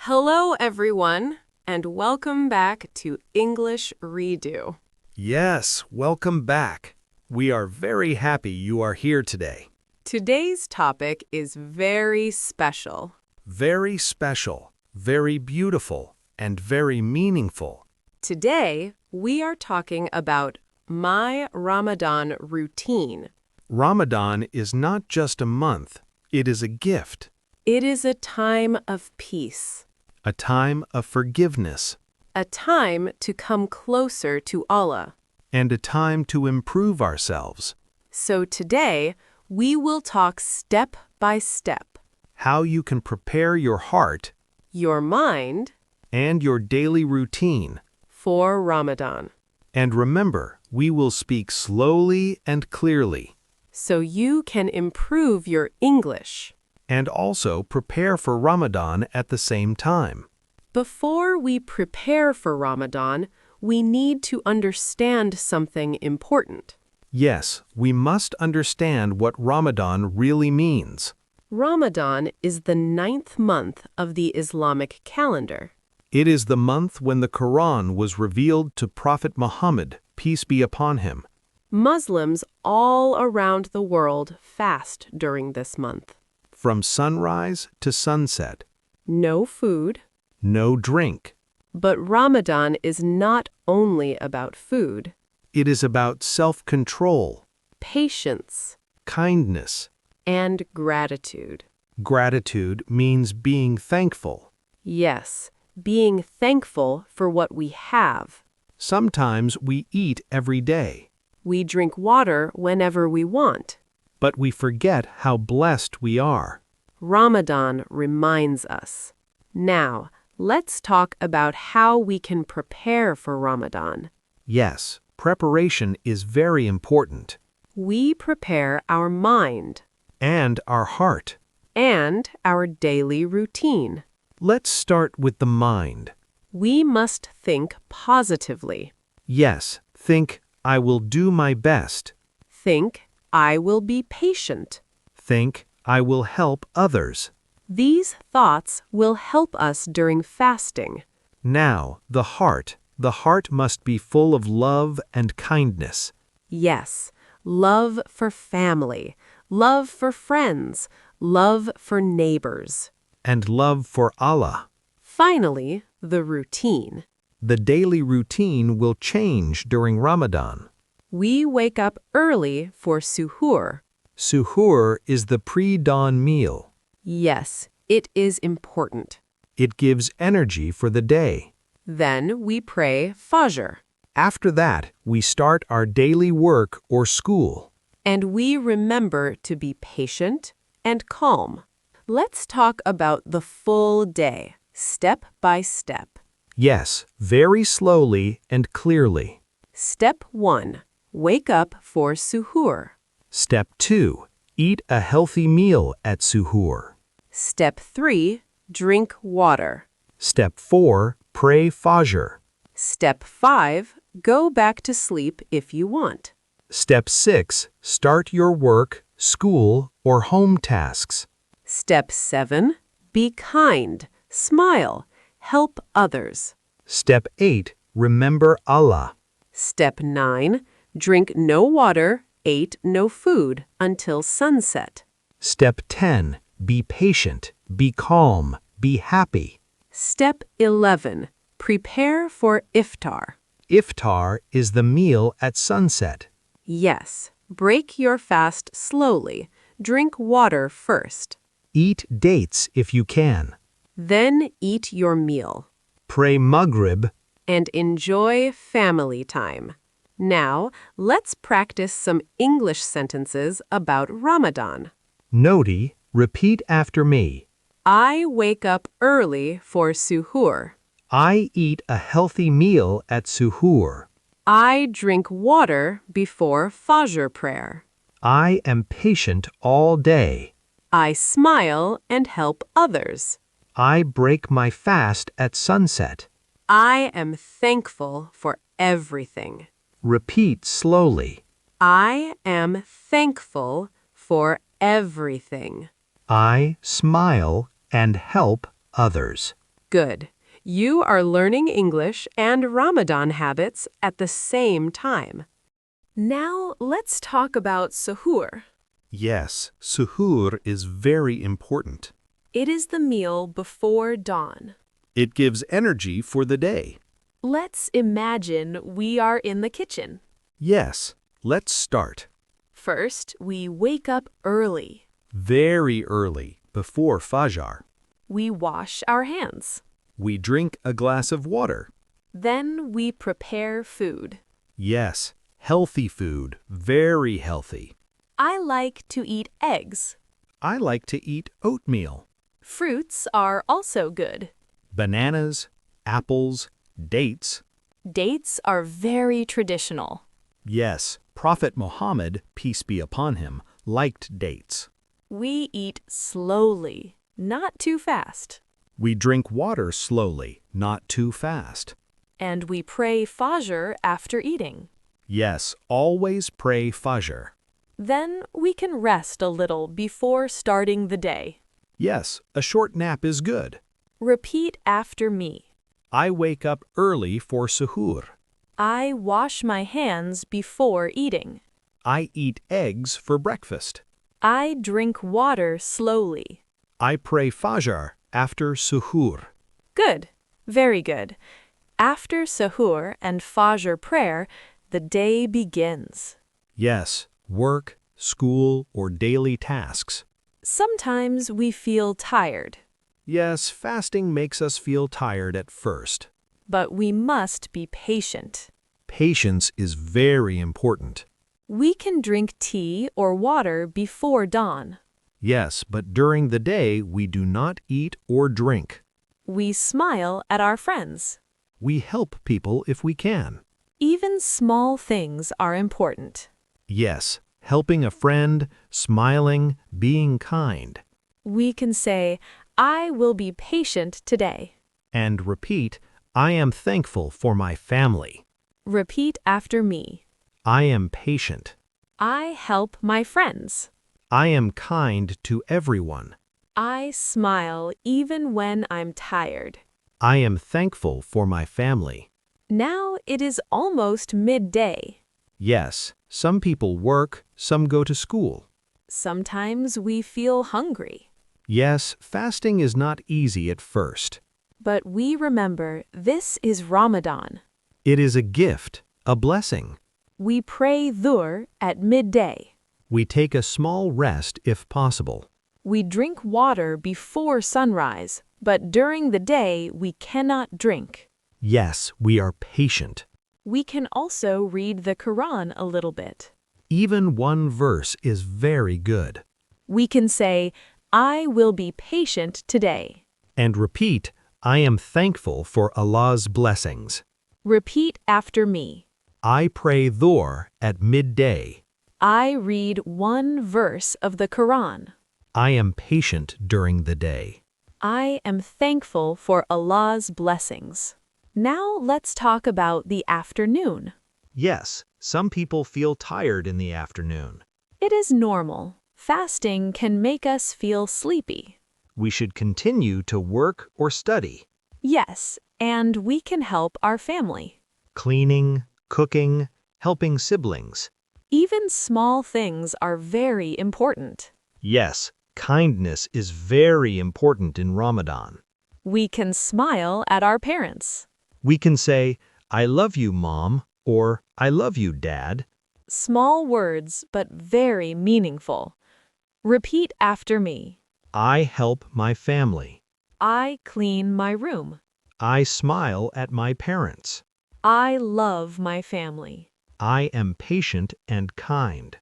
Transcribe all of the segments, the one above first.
Hello, everyone, and welcome back to English Redo. Yes, welcome back. We are very happy you are here today. Today's topic is very special. Very special, very beautiful, and very meaningful. Today, we are talking about My Ramadan Routine. Ramadan is not just a month, it is a gift, It is a time of peace, a time of forgiveness, a time to come closer to Allah. and a time to improve ourselves. So today, we will talk step by step. How you can prepare your heart Your mind and your daily routine. for Ramadan, And remember, we will speak slowly and clearly, so you can improve your English. and also prepare for Ramadan at the same time. Before we prepare for Ramadan, we need to understand something important. Yes, we must understand what Ramadan really means. Ramadan is the 9th month of the Islamic calendar. It is the month when the Quran was revealed to Prophet Muhammad, peace be upon him. Muslims all around the world fast during this month. From sunrise to sunset, No food, no drink. but Ramadan is not only about food. It is about self-control, Patience kindness. and gratitude. Gratitude means being thankful. Yes, being thankful for what we have. Sometimes we eat every day, We drink water whenever we want. but we forget how blessed we are. Ramadan reminds us. Now, let's talk about how we can prepare for Ramadan. Yes, preparation is very important. We prepare our mind And our heart. and our daily routine. Let's start with the mind. We must think positively. Yes, think, I will do my best. Think, I will be patient. Think, I will help others. These thoughts will help us during fasting. Now, the heart. The heart must be full of love and kindness. Yes, love for family, love for friends, love for neighbors. And love for Allah. Finally, the routine. The daily routine will change during Ramadan. We wake up early for suhoor. Suhoor is the pre-dawn meal. Yes, it is important. It gives energy for the day. Then we pray Fajr. After that, we start our daily work or school. And we remember to be patient and calm. Let's talk about the full day, step by step. Yes, very slowly and clearly. Step 1. Wake up for suhoor. Step 2. Eat a healthy meal at Suhoor. Step 3. Drink water. Step 4. Pray Fajr. Step 5. Go back to sleep if you want. Step 6. Start your work, school, or home tasks. Step 7. Be kind, smile, help others. Step 8. Remember Allah. Step 9. Drink no water, eat no food until sunset. Step 10. Be patient, be calm, be happy. Step 11. Prepare for Iftar. Iftar is the meal at sunset. Yes, break your fast slowly. Drink water first. Eat dates if you can. Then eat your meal. Pray Maghrib. And enjoy family time. Now, let's practice some English sentences about Ramadan. Noti, repeat after me. I wake up early for suhoor. I eat a healthy meal at Suhoor. I drink water before Fajr prayer. I am patient all day. I smile and help others. I break my fast at sunset. I am thankful for everything. Repeat slowly. I am thankful for everything. I smile and help others. Good. You are learning English and Ramadan habits at the same time. Now let's talk about suhoor. Yes, suhoor is very important. It is the meal before dawn. It gives energy for the day. Let's imagine we are in the kitchen. Yes, let's start. First, we wake up early. Very early, before Fajr. We wash our hands. We drink a glass of water. Then we prepare food. Yes, healthy food, very healthy. I like to eat eggs. I like to eat oatmeal. Fruits are also good. Bananas, apples, dates. Dates are very traditional. Yes, Prophet Muhammad, peace be upon him, liked dates. We eat slowly, not too fast. We drink water slowly, not too fast. And we pray Fajr after eating. Yes, always pray Fajr. Then we can rest a little before starting the day. Yes, a short nap is good. Repeat after me. I wake up early for suhoor. I wash my hands before eating. I eat eggs for breakfast. I drink water slowly. I pray Fajr after suhoor. Good. Very good. After Suhoor and Fajr prayer, the day begins. Yes, work, school, or daily tasks. Sometimes we feel tired, Yes, fasting makes us feel tired at first. but we must be patient. Patience is very important. We can drink tea or water before dawn. Yes, but during the day we do not eat or drink. We smile at our friends. We help people if we can. Even small things are important. Yes, helping a friend, smiling, being kind. We can say, I will be patient today. And repeat, I am thankful for my family. Repeat after me. I am patient. I help my friends. I am kind to everyone. I smile even when I'm tired. I am thankful for my family. Now it is almost midday. Yes, some people work, some go to school. Sometimes we feel hungry. Yes, fasting is not easy at first. But we remember this is Ramadan. It is a gift, a blessing. We pray dhuhr at midday. We take a small rest if possible. We drink water before sunrise, but during the day we cannot drink. Yes, we are patient. We can also read the Quran a little bit. Even one verse is very good. We can say, I will be patient today. And repeat, I am thankful for Allah's blessings. Repeat after me. I pray dhuhr at midday. I read one verse of the Quran. I am patient during the day. I am thankful for Allah's blessings. Now let's talk about the afternoon. Yes, some people feel tired in the afternoon. It is normal. Fasting can make us feel sleepy. We should continue to work or study. Yes, and we can help our family. Cleaning, cooking, helping siblings. Even small things are very important. Yes, kindness is very important in Ramadan. We can smile at our parents. We can say, I love you, Mom, or I love you, Dad. Small words, but very meaningful. Repeat after me. I help my family. I clean my room. I smile at my parents. I love my family. I am patient and kind.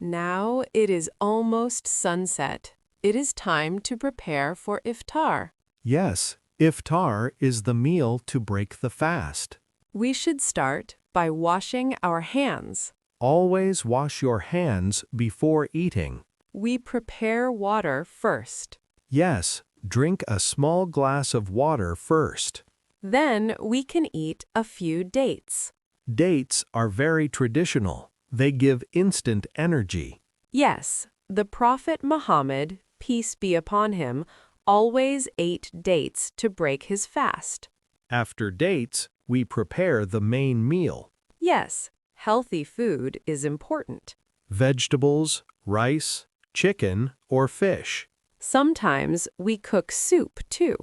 Now it is almost sunset. It is time to prepare for Iftar. Yes, Iftar is the meal to break the fast. We should start by washing our hands. Always wash your hands before eating. We prepare water first. Yes, drink a small glass of water first. Then we can eat a few dates. Dates are very traditional. They give instant energy. Yes, the Prophet Muhammad, peace be upon him, always ate dates to break his fast. After dates, we prepare the main meal. Yes, healthy food is important. Vegetables, rice, chicken, or fish. Sometimes we cook soup too.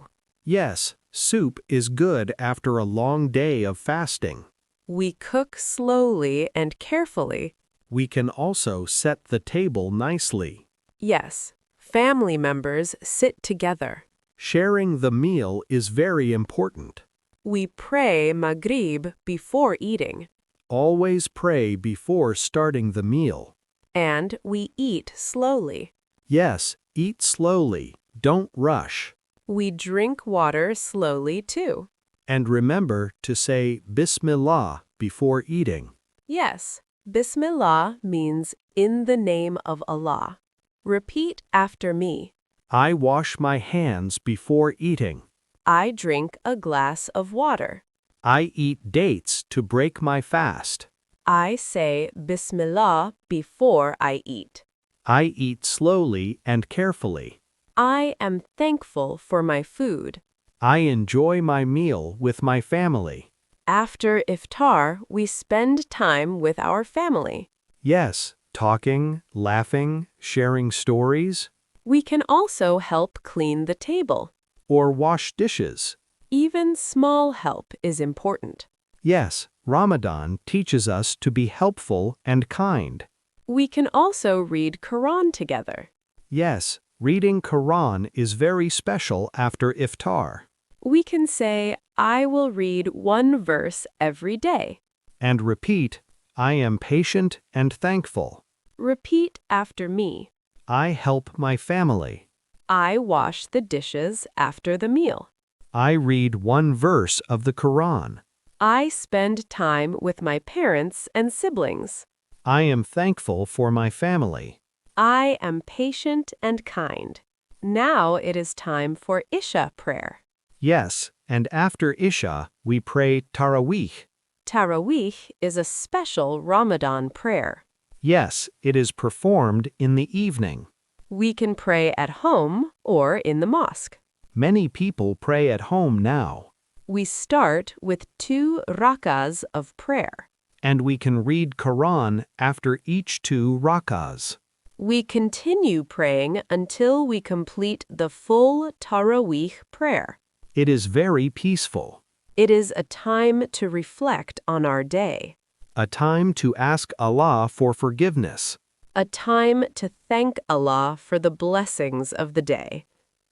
Yes, soup is good after a long day of fasting. We cook slowly and carefully. We can also set the table nicely. Yes, family members sit together. Sharing the meal is very important. We pray Maghrib before eating. Always pray before starting the meal. And we eat slowly. Yes, eat slowly, don't rush. We drink water slowly too. And remember to say Bismillah before eating. Yes, Bismillah means in the name of Allah. Repeat after me. I wash my hands before eating. I drink a glass of water. I eat dates to break my fast. I say Bismillah before I eat. I eat slowly and carefully. I am thankful for my food. I enjoy my meal with my family. After Iftar, we spend time with our family. Yes, talking, laughing, sharing stories, We can also help clean the table. or wash dishes. Even small help is important. Yes, Ramadan teaches us to be helpful and kind. We can also read Quran together. Yes, reading Quran is very special after Iftar. We can say, I will read one verse every day. And repeat, I am patient and thankful. Repeat after me. I help my family. I wash the dishes after the meal. I read one verse of the Quran. I spend time with my parents and siblings. I am thankful for my family. I am patient and kind. Now it is time for Isha prayer. Yes, and after Isha, we pray Taraweeh. Taraweeh is a special Ramadan prayer. Yes, it is performed in the evening. We can pray at home or in the mosque. Many people pray at home now. We start with 2 rakas of prayer. And we can read Quran after each 2 rakas. We continue praying until we complete the full Taraweeh prayer. It is very peaceful. It is a time to reflect on our day. A time to ask Allah for forgiveness. A time to thank Allah for the blessings of the day.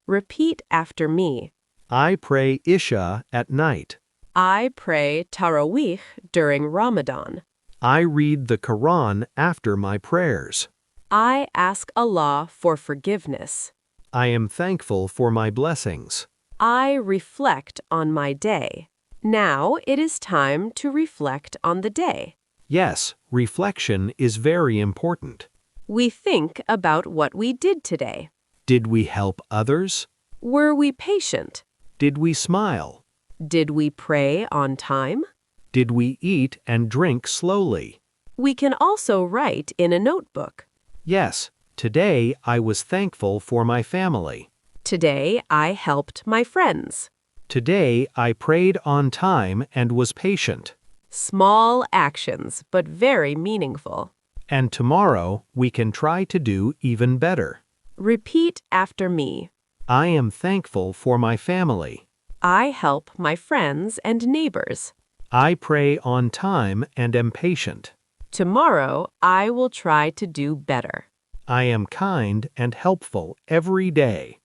Repeat after me. I pray Isha at night. I pray Taraweeh during Ramadan. I read the Quran after my prayers. I ask Allah for forgiveness. I am thankful for my blessings. I reflect on my day. Now it is time to reflect on the day. Yes, reflection is very important. We think about what we did today. Did we help others? Were we patient? Did we smile? Did we pray on time? Did we eat and drink slowly? We can also write in a notebook. Yes, today I was thankful for my family. Today I helped my friends. Today I prayed on time and was patient. Small actions, but very meaningful. And tomorrow we can try to do even better. Repeat after me. I am thankful for my family. I help my friends and neighbors. I pray on time and am patient. Tomorrow I will try to do better. I am kind and helpful every day.